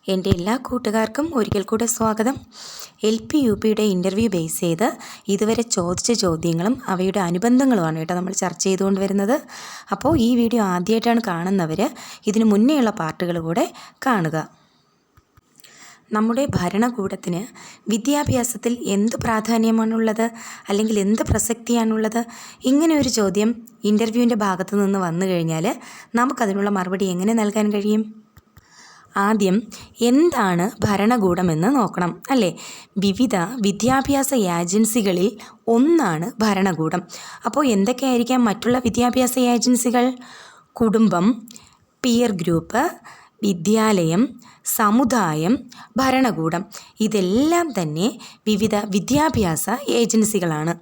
എൻ്റെ എല്ലാ കൂട്ടുകാർക്കും ഒരിക്കൽ കൂടെ സ്വാഗതം. LP UPയുടെ ഇൻ്റർവ്യൂ ബേസ് ചെയ്ത് ഇതുവരെ ചോദിച്ച ചോദ്യങ്ങളും അവയുടെ അനുബന്ധങ്ങളുമാണ് കേട്ടോ നമ്മൾ ചർച്ച ചെയ്തുകൊണ്ട് വരുന്നത്. അപ്പോൾ ഈ വീഡിയോ ആദ്യമായിട്ടാണ് കാണുന്നവർ ഇതിന് മുന്നേയുള്ള പാർട്ടുകൾ കൂടെ കാണുക. നമ്മുടെ ഭരണകൂടത്തിന് വിദ്യാഭ്യാസത്തിൽ എന്ത് പ്രാധാന്യമാണുള്ളത്, അല്ലെങ്കിൽ എന്ത് പ്രസക്തിയാണുള്ളത്? ഇങ്ങനെ ഒരു ചോദ്യം ഇൻ്റർവ്യൂവിൻ്റെ ഭാഗത്തു നിന്ന് വന്നു കഴിഞ്ഞാൽ നമുക്കതിനുള്ള മറുപടി എങ്ങനെ നൽകാൻ കഴിയും? ആദ്യം എന്താണ് ഭരണകൂടമെന്ന് നോക്കണം, അല്ലേ? വിവിധ വിദ്യാഭ്യാസ ഏജൻസികളിൽ ഒന്നാണ് ഭരണകൂടം. അപ്പോൾ എന്തൊക്കെയായിരിക്കാം മറ്റുള്ള വിദ്യാഭ്യാസ ഏജൻസികൾ? കുടുംബം, പിയർ ഗ്രൂപ്പ്, വിദ്യാലയം, സമുദായം, ഭരണകൂടം. ഇതെല്ലാം തന്നെ വിവിധ വിദ്യാഭ്യാസ ഏജൻസികളാണ്.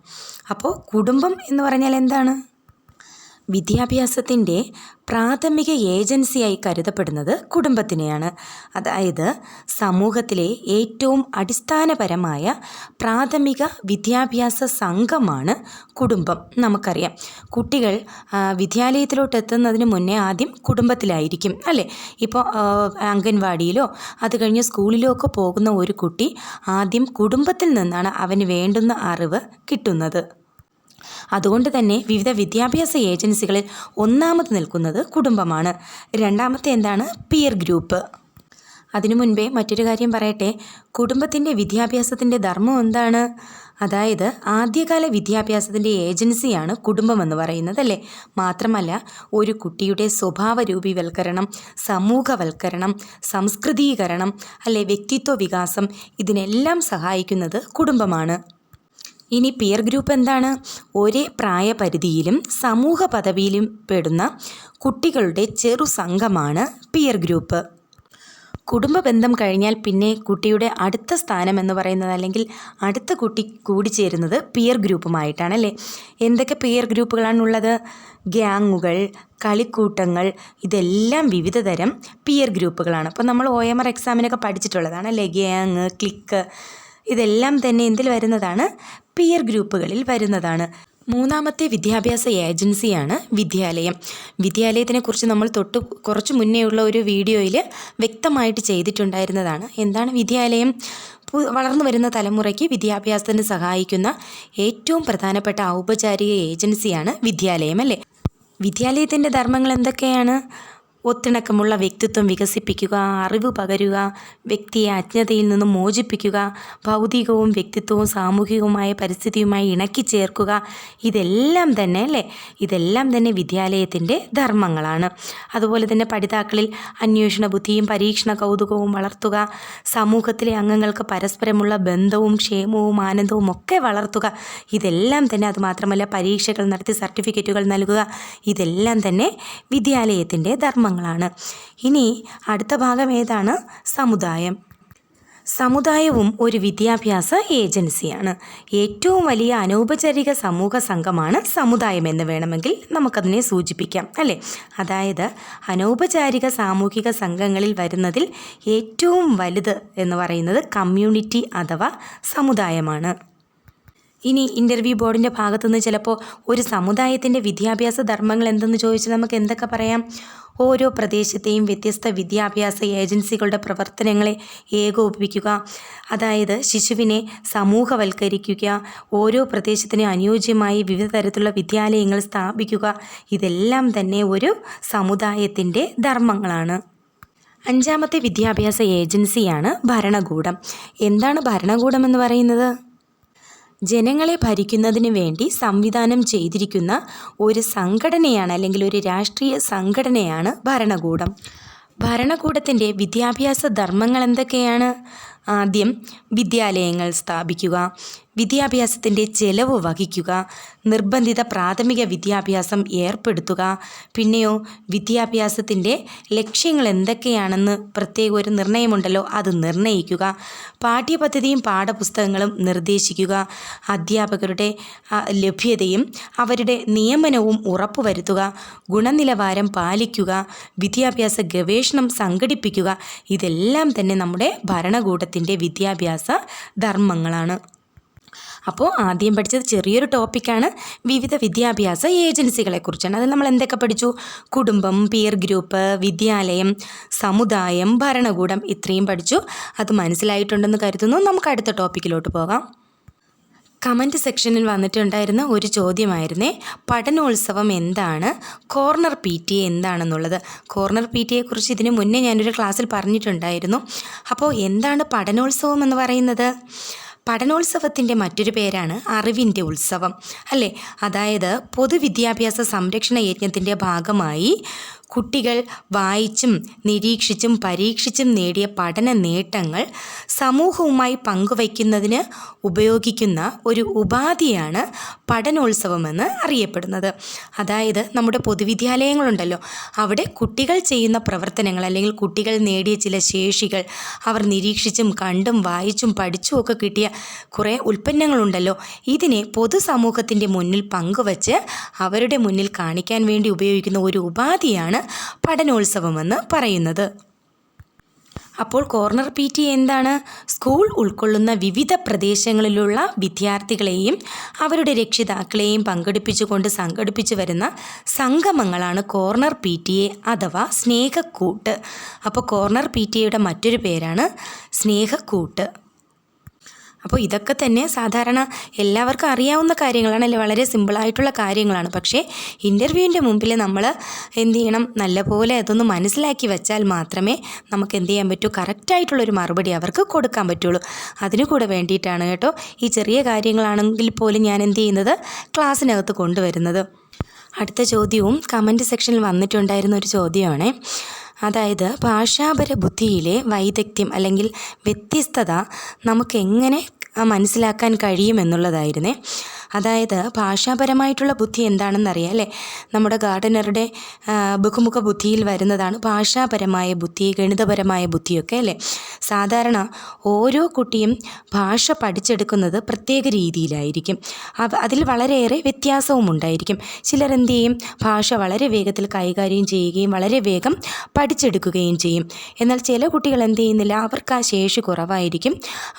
അപ്പോൾ കുടുംബം എന്ന് പറഞ്ഞാൽ എന്താണ്? വിദ്യാഭ്യാസത്തിൻ്റെ പ്രാഥമിക ഏജൻസിയായി കരുതപ്പെടുന്നത് കുടുംബത്തിനെയാണ്. അതായത് സമൂഹത്തിലെ ഏറ്റവും അടിസ്ഥാനപരമായ പ്രാഥമിക വിദ്യാഭ്യാസ സംഘമാണ് കുടുംബം. നമുക്കറിയാം, കുട്ടികൾ വിദ്യാലയത്തിലോട്ട് എത്തുന്നതിന് മുന്നേ ആദ്യം കുടുംബത്തിലായിരിക്കും, അല്ലേ? ഇപ്പോൾ അംഗൻവാടിയിലോ അത് കഴിഞ്ഞ് സ്കൂളിലോ ഒക്കെ പോകുന്ന ഒരു കുട്ടി ആദ്യം കുടുംബത്തിൽ നിന്നാണ് അവന് വേണ്ടുന്ന അറിവ് കിട്ടുന്നത്. അതുകൊണ്ട് തന്നെ വിവിധ വിദ്യാഭ്യാസ ഏജൻസികളിൽ ഒന്നാമത് നിൽക്കുന്നത് കുടുംബമാണ്. രണ്ടാമത്തെ എന്താണ്? Peer group. അതിനു മുൻപേ മറ്റൊരു കാര്യം പറയട്ടെ. കുടുംബത്തിൻ്റെ വിദ്യാഭ്യാസത്തിൻ്റെ ധർമ്മം എന്താണ്? അതായത് ആദ്യകാല വിദ്യാഭ്യാസത്തിൻ്റെ ഏജൻസിയാണ് കുടുംബമെന്ന് പറയുന്നത്, അല്ലേ? മാത്രമല്ല, ഒരു കുട്ടിയുടെ സ്വഭാവ രൂപീവൽക്കരണം, സമൂഹവൽക്കരണം, സംസ്കൃതീകരണം, അല്ലെ വ്യക്തിത്വ വികാസം, ഇതിനെല്ലാം സഹായിക്കുന്നത് കുടുംബമാണ്. ഇനി പിയർ ഗ്രൂപ്പ് എന്താണ്? ഒരേ പ്രായപരിധിയിലും സമൂഹ പദവിയിലും പെടുന്ന കുട്ടികളുടെ ചെറു സംഘമാണ് പിയർ ഗ്രൂപ്പ്. കുടുംബ ബന്ധം കഴിഞ്ഞാൽ പിന്നെ കുട്ടിയുടെ അടുത്ത സ്ഥാനം എന്ന് പറയുന്നത്, അല്ലെങ്കിൽ അടുത്ത കുട്ടി കൂടിച്ചേരുന്നത് പിയർ ഗ്രൂപ്പുമായിട്ടാണല്ലേ? എന്തൊക്കെ പിയർ ഗ്രൂപ്പുകളാണുള്ളത്? ഗ്യാങ്ങുകൾ, കളിക്കൂട്ടങ്ങൾ, ഇതെല്ലാം വിവിധ തരം പിയർ ഗ്രൂപ്പുകളാണ്. അപ്പോൾ നമ്മൾ OMR എക്സാമിനൊക്കെ പഠിച്ചിട്ടുള്ളതാണ്, അല്ലേ? ഗ്യാങ്, ക്ലിക്ക്, ഇതെല്ലാം തന്നെ എന്തിൽ വരുന്നതാണ്? പിയർ ഗ്രൂപ്പുകളിൽ വരുന്നതാണ്. മൂന്നാമത്തെ വിദ്യാഭ്യാസ ഏജൻസിയാണ് വിദ്യാലയം. വിദ്യാലയത്തിനെക്കുറിച്ച് നമ്മൾ കുറച്ച് മുന്നേയുള്ള ഒരു വീഡിയോയിൽ വ്യക്തമായിട്ട് ചെയ്തിട്ടുണ്ടായിരുന്നതാണ്. എന്താണ് വിദ്യാലയം? വളർന്നു വരുന്ന തലമുറയ്ക്ക് വിദ്യാഭ്യാസത്തിന് സഹായിക്കുന്ന ഏറ്റവും പ്രധാനപ്പെട്ട ഔപചാരിക ഏജൻസിയാണ് വിദ്യാലയം, അല്ലേ? വിദ്യാലയത്തിൻ്റെ ധർമ്മങ്ങൾ എന്തൊക്കെയാണ്? ഒത്തിണക്കമുള്ള വ്യക്തിത്വം വികസിപ്പിക്കുക, അറിവ് പകരുക, വ്യക്തിയെ അജ്ഞതയിൽ നിന്നും മോചിപ്പിക്കുക, ഭൗതികവും വ്യക്തിത്വവും സാമൂഹികവുമായ പരിസ്ഥിതിയുമായി ഇണക്കിച്ചേർക്കുക, ഇതെല്ലാം തന്നെ, അല്ലേ? ഇതെല്ലാം തന്നെ വിദ്യാലയത്തിൻ്റെ ധർമ്മങ്ങളാണ്. അതുപോലെ തന്നെ പഠിതാക്കളിൽ അന്വേഷണ ബുദ്ധിയും പരീക്ഷണ കൗതുകവും വളർത്തുക, സമൂഹത്തിലെ അംഗങ്ങൾക്ക് പരസ്പരമുള്ള ബന്ധവും ക്ഷേമവും ആനന്ദവും ഒക്കെ വളർത്തുക, ഇതെല്ലാം തന്നെ. അതുമാത്രമല്ല, പരീക്ഷകൾ നടത്തി സർട്ടിഫിക്കറ്റുകൾ നൽകുക, ഇതെല്ലാം തന്നെ വിദ്യാലയത്തിൻ്റെ ധർമ്മങ്ങളാണ്. ഇനി അടുത്ത ഭാഗം ഏതാണ്? സമുദായം. സമുദായവും ഒരു വിദ്യാഭ്യാസ ഏജൻസിയാണ്. ഏറ്റവും വലിയ അനൗപചാരിക സമൂഹ സംഘമാണ് സമുദായം എന്ന് വേണമെങ്കിൽ നമുക്കതിനെ സൂചിപ്പിക്കാം, അല്ലേ? അതായത് അനൗപചാരിക സാമൂഹിക സംഘങ്ങളിൽ വരുന്നതിൽ ഏറ്റവും വലുത് എന്ന് പറയുന്നത് കമ്മ്യൂണിറ്റി അഥവാ സമുദായമാണ്. ഇനി ഇൻ്റർവ്യൂ ബോർഡിൻ്റെ ഭാഗത്തുനിന്ന് ചിലപ്പോൾ ഒരു സമുദായത്തിൻ്റെ വിദ്യാഭ്യാസ ധർമ്മങ്ങൾ എന്തെന്ന് ചോദിച്ചാൽ നമുക്ക് എന്തൊക്കെ പറയാം? ഓരോ പ്രദേശത്തെയും വ്യത്യസ്ത വിദ്യാഭ്യാസ ഏജൻസികളുടെ പ്രവർത്തനങ്ങളെ ഏകോപിപ്പിക്കുക, അതായത് ശിശുവിനെ സമൂഹവൽക്കരിക്കുക, ഓരോ പ്രദേശത്തിന് അനുയോജ്യമായി വിവിധ തരത്തിലുള്ള വിദ്യാലയങ്ങൾ സ്ഥാപിക്കുക, ഇതെല്ലാം തന്നെ ഒരു സമുദായത്തിൻ്റെ ധർമ്മങ്ങളാണ്. അഞ്ചാമത്തെ വിദ്യാഭ്യാസ ഏജൻസിയാണ് ഭരണകൂടം. എന്താണ് ഭരണകൂടം എന്ന് പറയുന്നത്? ജനങ്ങളെ ഭരിക്കുന്നതിന് വേണ്ടി സംവിധാനം ചെയ്തിരിക്കുന്ന ഒരു സംഘടനയാണ്, അല്ലെങ്കിൽ ഒരു രാഷ്ട്രീയ സംഘടനയാണ് ഭരണകൂടം. ഭരണകൂടത്തിൻ്റെ വിദ്യാഭ്യാസ ധർമ്മങ്ങൾ എന്തൊക്കെയാണ്? ആദ്യം വിദ്യാലയങ്ങൾ സ്ഥാപിക്കുക, വിദ്യാഭ്യാസത്തിൻ്റെ ചെലവ് വഹിക്കുക, നിർബന്ധിത പ്രാഥമിക വിദ്യാഭ്യാസം ഏർപ്പെടുത്തുക, പിന്നെയോ വിദ്യാഭ്യാസത്തിൻ്റെ ലക്ഷ്യങ്ങൾ എന്തൊക്കെയാണെന്ന് പ്രത്യേക ഒരു നിർണയമുണ്ടല്ലോ, അത് നിർണ്ണയിക്കുക, പാഠ്യപദ്ധതിയും പാഠപുസ്തകങ്ങളും നിർദ്ദേശിക്കുക, അധ്യാപകരുടെ ലഭ്യതയും അവരുടെ നിയമനവും ഉറപ്പുവരുത്തുക, ഗുണനിലവാരം പാലിക്കുക, വിദ്യാഭ്യാസ ഗവേഷണം സംഘടിപ്പിക്കുക, ഇതെല്ലാം തന്നെ നമ്മുടെ ഭരണകൂടത്തിൻ്റെ വിദ്യാഭ്യാസ ധർമ്മങ്ങളാണ്. അപ്പോൾ ആദ്യം പഠിച്ചത് ചെറിയൊരു ടോപ്പിക്കാണ്, വിവിധ വിദ്യാഭ്യാസ ഏജൻസികളെക്കുറിച്ചാണ്. അതിൽ നമ്മൾ എന്തൊക്കെ പഠിച്ചു? കുടുംബം, പിയർ ഗ്രൂപ്പ്, വിദ്യാലയം, സമുദായം, ഭരണകൂടം, ഇത്രയും പഠിച്ചു. അത് മനസ്സിലായിട്ടുണ്ടെന്ന് കരുതുന്നു. നമുക്ക് അടുത്ത ടോപ്പിക്കിലോട്ട് പോകാം. കമൻറ്റ് സെക്ഷനിൽ വന്നിട്ടുണ്ടായിരുന്ന ഒരു ചോദ്യമായിരുന്നേ, പഠനോത്സവം എന്താണ്, കോർണർ PTA എന്താണെന്നുള്ളത്. കോർണർ PTയെക്കുറിച്ച് ഇതിന് മുന്നേ ഞാനൊരു ക്ലാസ്സിൽ പറഞ്ഞിട്ടുണ്ടായിരുന്നു. അപ്പോൾ എന്താണ് പഠനോത്സവം എന്ന് പറയുന്നത്? പഠനോത്സവത്തിൻ്റെ മറ്റൊരു പേരാണ് അറിവിൻ്റെ ഉത്സവം, അല്ലേ? അതായത് പൊതുവിദ്യാഭ്യാസ സംരക്ഷണ യജ്ഞത്തിൻ്റെ ഭാഗമായി കുട്ടികൾ വായിച്ചും നിരീക്ഷിച്ചും പരീക്ഷിച്ചും നേടിയ പഠന നേട്ടങ്ങൾ സമൂഹവുമായി പങ്കുവയ്ക്കുന്നതിന് ഉപയോഗിക്കുന്ന ഒരു ഉപാധിയാണ് പഠനോത്സവമെന്ന് അറിയപ്പെടുന്നത്. അതായത് നമ്മുടെ പൊതുവിദ്യാലയങ്ങളുണ്ടല്ലോ, അവിടെ കുട്ടികൾ ചെയ്യുന്ന പ്രവർത്തനങ്ങൾ അല്ലെങ്കിൽ കുട്ടികൾ നേടിയ ചില ശേഷികൾ, അവർ നിരീക്ഷിച്ചും കണ്ടും വായിച്ചും പഠിച്ചും ഒക്കെ കിട്ടിയ കുറേ ഉൽപ്പന്നങ്ങളുണ്ടല്ലോ, ഇതിനെ പൊതുസമൂഹത്തിൻ്റെ മുന്നിൽ പങ്കുവച്ച് അവരുടെ മുന്നിൽ കാണിക്കാൻ വേണ്ടി ഉപയോഗിക്കുന്ന ഒരു ഉപാധിയാണ് പഠനോത്സവമെന്ന് പറയുന്നത്. അപ്പോൾ കോർണർ PTA എന്താണ്? സ്കൂൾ ഉൾക്കൊള്ളുന്ന വിവിധ പ്രദേശങ്ങളിലുള്ള വിദ്യാർത്ഥികളെയും അവരുടെ രക്ഷിതാക്കളെയും പങ്കെടുപ്പിച്ചുകൊണ്ട് സംഘടിപ്പിച്ചു വരുന്ന സംഗമങ്ങളാണ് കോർണർ PTA അഥവാ സ്നേഹക്കൂട്ട്. അപ്പോൾ കോർണർ PTAയുടെ മറ്റൊരു പേരാണ് സ്നേഹക്കൂട്ട്. അപ്പോൾ ഇതൊക്കെ തന്നെ സാധാരണ എല്ലാവർക്കും അറിയാവുന്ന കാര്യങ്ങളാണ്, അല്ലെ? വളരെ സിമ്പിളായിട്ടുള്ള കാര്യങ്ങളാണ്. പക്ഷേ ഇൻ്റർവ്യൂവിൻ്റെ മുമ്പിൽ നമ്മൾ എന്ത് ചെയ്യണം? നല്ലപോലെ അതൊന്ന് മനസ്സിലാക്കി വെച്ചാൽ മാത്രമേ നമുക്ക് എന്ത് ചെയ്യാൻ പറ്റൂ? കറക്റ്റായിട്ടുള്ളൊരു മറുപടി അവർക്ക് കൊടുക്കാൻ പറ്റുള്ളൂ. അതിനു കൂടെ വേണ്ടിയിട്ടാണ് കേട്ടോ ഈ ചെറിയ കാര്യങ്ങളാണെങ്കിൽ പോലും ഞാൻ എന്ത് ചെയ്യുന്നത്? ക്ലാസ്സിനകത്ത് കൊണ്ടുവരുന്നത്. അടുത്ത ചോദ്യവും കമൻറ്റ് സെക്ഷനിൽ വന്നിട്ടുണ്ടായിരുന്ന ഒരു ചോദ്യമാണ്. അതായത് ഭാഷാപര ബുദ്ധിയിലെ വൈദഗ്ധ്യം അല്ലെങ്കിൽ വ്യത്യസ്തത നമുക്കെങ്ങനെ മനസ്സിലാക്കാൻ കഴിയുമെന്നുള്ളതായിരുന്നേ. അതായത് ഭാഷാപരമായിട്ടുള്ള ബുദ്ധി എന്താണെന്നറിയാം, അല്ലേ? നമ്മുടെ ഗാർഡനറുടെ ബഹുമുഖ ബുദ്ധിയിൽ വരുന്നതാണ് ഭാഷാപരമായ ബുദ്ധി, ഗണിതപരമായ ബുദ്ധിയൊക്കെ, അല്ലേ? സാധാരണ ഓരോ കുട്ടിയും ഭാഷ പഠിച്ചെടുക്കുന്നത് പ്രത്യേക രീതിയിലായിരിക്കും. അതിൽ വളരെയേറെ വ്യത്യാസവും ഉണ്ടായിരിക്കും. ചിലർ എന്ത് ചെയ്യും? ഭാഷ വളരെ വേഗത്തിൽ കൈകാര്യം ചെയ്യുകയും വളരെ വേഗം പഠിച്ചെടുക്കുകയും ചെയ്യും. എന്നാൽ ചില കുട്ടികൾ എന്ത് ചെയ്യുന്നില്ല, അവർക്ക് ആ ശേഷി കുറവായിരിക്കും.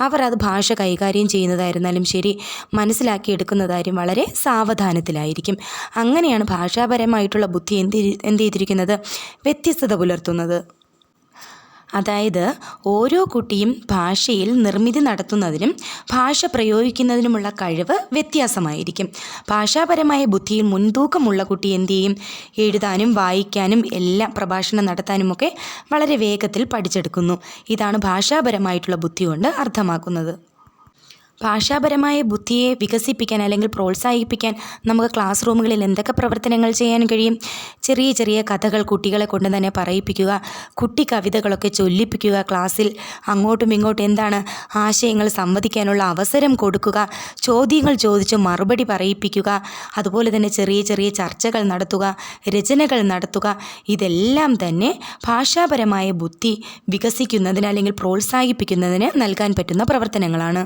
അവർ അത് ഭാഷ കൈകാര്യം ചെയ്യുന്നതായിരുന്നാലും ശരി, മനസ്സിലാക്കിയെടുക്കുന്നതായും വളരെ സാവധാനത്തിലായിരിക്കും. അങ്ങനെയാണ് ഭാഷാപരമായിട്ടുള്ള ബുദ്ധി എന്ത് ചെയ്തിരിക്കുന്നത്? വ്യത്യസ്തത പുലർത്തുന്നത്. അതായത് ഓരോ കുട്ടിയും ഭാഷയിൽ നിർമ്മിതി നടത്തുന്നതിനും ഭാഷ പ്രയോഗിക്കുന്നതിനുമുള്ള കഴിവ് വ്യത്യാസമായിരിക്കും. ഭാഷാപരമായ ബുദ്ധിയിൽ മുൻതൂക്കമുള്ള കുട്ടി എന്ത് ചെയ്യും? എഴുതാനും വായിക്കാനും എല്ലാം പ്രഭാഷണം നടത്താനുമൊക്കെ വളരെ വേഗത്തിൽ പഠിച്ചെടുക്കുന്നു. ഇതാണ് ഭാഷാപരമായിട്ടുള്ള ബുദ്ധി കൊണ്ട് അർത്ഥമാക്കുന്നത്. ഭാഷാപരമായ ബുദ്ധിയെ വികസിപ്പിക്കാൻ അല്ലെങ്കിൽ പ്രോത്സാഹിപ്പിക്കാൻ നമുക്ക് ക്ലാസ് റൂമുകളിൽ എന്തൊക്കെ പ്രവർത്തനങ്ങൾ ചെയ്യാൻ കഴിയും? ചെറിയ ചെറിയ കഥകൾ കുട്ടികളെ കൊണ്ട് തന്നെ പറയിപ്പിക്കുക, കുട്ടി കവിതകളൊക്കെ ചൊല്ലിപ്പിക്കുക, ക്ലാസ്സിൽ അങ്ങോട്ടും ഇങ്ങോട്ടും എന്താണ് ആശയങ്ങൾ സംവദിക്കാനുള്ള അവസരം കൊടുക്കുക, ചോദ്യങ്ങൾ ചോദിച്ച് മറുപടി പറയിപ്പിക്കുക, അതുപോലെ തന്നെ ചെറിയ ചെറിയ ചർച്ചകൾ നടത്തുക, രചനകൾ നടത്തുക. ഇതെല്ലാം തന്നെ ഭാഷാപരമായ ബുദ്ധി വികസിക്കുന്നതിന് അല്ലെങ്കിൽ പ്രോത്സാഹിപ്പിക്കുന്നതിന് നൽകാൻ പറ്റുന്ന പ്രവർത്തനങ്ങളാണ്.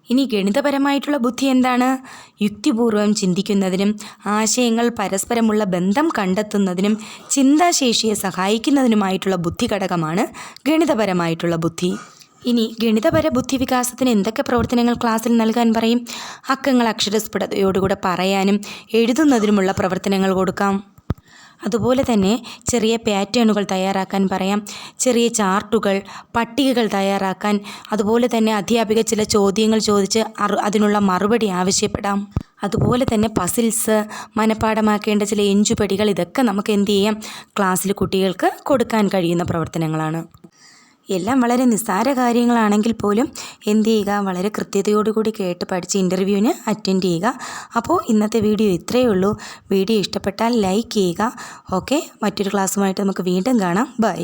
ഇനി ഗണിതപരമായിട്ടുള്ള ബുദ്ധി എന്താണ്? യുക്തിപൂർവം ചിന്തിക്കുന്നതിനും ആശയങ്ങൾ പരസ്പരമുള്ള ബന്ധം കണ്ടെത്തുന്നതിനും ചിന്താശേഷിയെ സഹായിക്കുന്നതിനുമായിട്ടുള്ള ബുദ്ധി ഘടകമാണ് ഗണിതപരമായിട്ടുള്ള ബുദ്ധി. ഇനി ഗണിതപര ബുദ്ധി വികാസത്തിന് എന്തൊക്കെ പ്രവർത്തനങ്ങൾ ക്ലാസ്സിൽ നൽകാൻ പറയും? അക്കങ്ങൾ അക്ഷരസ്ഫുടതയോടുകൂടെ പറയാനും എഴുതുന്നതിനുമുള്ള പ്രവർത്തനങ്ങൾ കൊടുക്കാം. അതുപോലെ തന്നെ ചെറിയ പാറ്റേണുകൾ തയ്യാറാക്കാൻ പറയാം, ചെറിയ ചാർട്ടുകൾ, പട്ടികകൾ തയ്യാറാക്കാൻ, അതുപോലെ തന്നെ അധ്യാപിക ചില ചോദ്യങ്ങൾ ചോദിച്ച് അതിനുള്ള മറുപടി ആവശ്യപ്പെടാം. അതുപോലെ തന്നെ പസിൽസ്, മനഃപ്പാഠമാക്കേണ്ട ചില എഞ്ചുപടികൾ, ഇതൊക്കെ നമുക്ക് എന്ത് ചെയ്യാം? ക്ലാസ്സിൽ കുട്ടികൾക്ക് കൊടുക്കാൻ കഴിയുന്ന പ്രവർത്തനങ്ങളാണ്. എല്ലാം വളരെ നിസ്സാര കാര്യങ്ങളാണെങ്കിൽ പോലും എന്ത് ചെയ്യുക? വളരെ കൃത്യതയോടുകൂടി കേട്ട് പഠിച്ച് ഇൻ്റർവ്യൂവിന് അറ്റൻഡ് ചെയ്യുക. അപ്പോൾ ഇന്നത്തെ വീഡിയോ ഇത്രയേ ഉള്ളൂ. വീഡിയോ ഇഷ്ടപ്പെട്ടാൽ ലൈക്ക് ചെയ്യുക. ഓക്കെ, മറ്റൊരു ക്ലാസ്സുമായിട്ട് നമുക്ക് വീണ്ടും കാണാം. ബൈ.